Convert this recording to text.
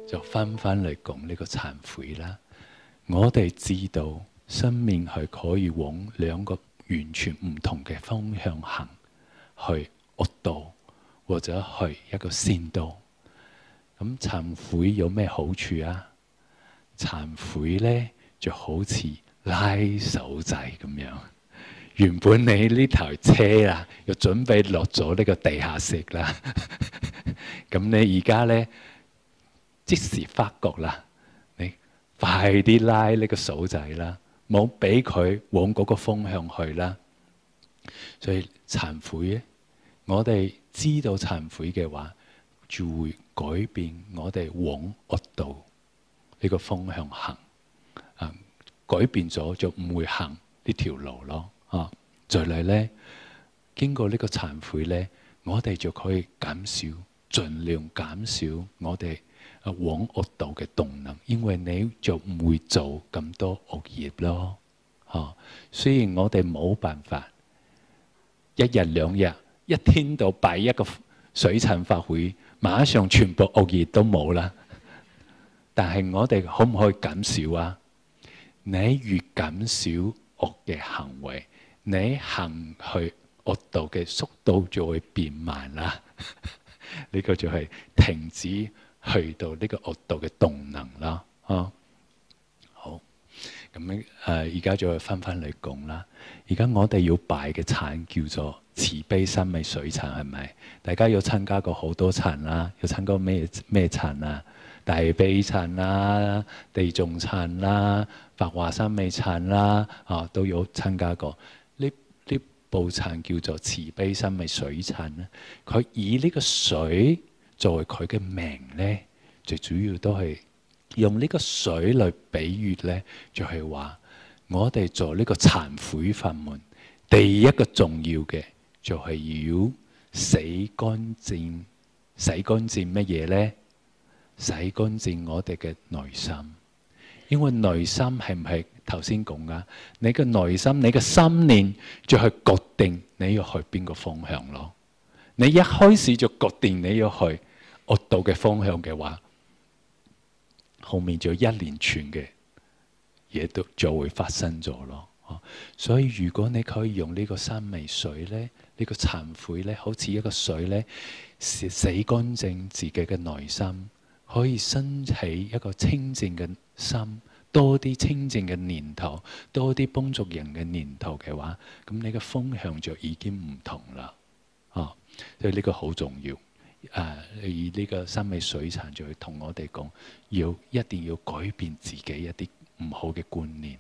就翻嚟講呢個懺悔啦。我哋知道生命係可以往兩個完全唔同嘅方向行，去惡道或者去一個善道。咁懺悔有咩好處啊？懺悔咧就好似拉手仔咁樣。原本你呢台車啊，又準備落咗呢個地下石啦，咁你而家咧即時發覺啦，你快啲拉呢個手仔啦，冇俾佢往嗰個方向去啦。所以懺悔咧，我哋知道懺悔嘅話，就會改變我哋往惡道呢個方向行。改變咗就唔會行呢條路咯。再嚟咧，經過呢個懺悔咧，我哋就可以減少，盡量減少我哋往惡道嘅動能，因為你就唔會做咁多惡業咯。雖然我哋冇辦法，一日兩日，一天到擺一個水懺法會，馬上全部惡業都冇啦。但係我哋可唔可以減少啊？你越減少惡嘅行為，你行去惡道嘅速度就會變慢啦。呢個就係停止去到呢個惡道嘅動能啦。好，咁而家再翻嚟講啦。而家我哋要拜嘅懺叫做慈悲心嘅水懺，係咪？大家有參加過好多懺啦，有參加過咩懺啊？大悲懺啦、地藏懺啦、法華三昧懺啦，都有參加過。呢部懺叫做慈悲心嘅水懺咧，佢以呢個水作為佢嘅名咧，最主要都係用呢個水嚟比喻咧，就係話我哋做呢個懺悔法門，第一個重要嘅就係要洗乾淨乜嘢咧？洗乾淨我哋嘅內心，因為內心係唔係頭先講噶？你嘅內心，你嘅心念就係決定你要去邊個方向咯。你一開始就決定你要去惡道嘅方向嘅話，後面就一連串嘅嘢都就會發生咗咯。所以如果你可以用呢個三昧水咧，呢個懺悔咧，好似一個水咧，洗乾淨自己嘅內心。可以生起一個清淨嘅心，多啲清淨嘅念頭，多啲幫助人嘅念頭嘅話，咁你嘅方向就已經唔同啦。所以呢個好重要。而呢個三昧水懺就會同我哋講，一定要改變自己一啲唔好嘅觀念。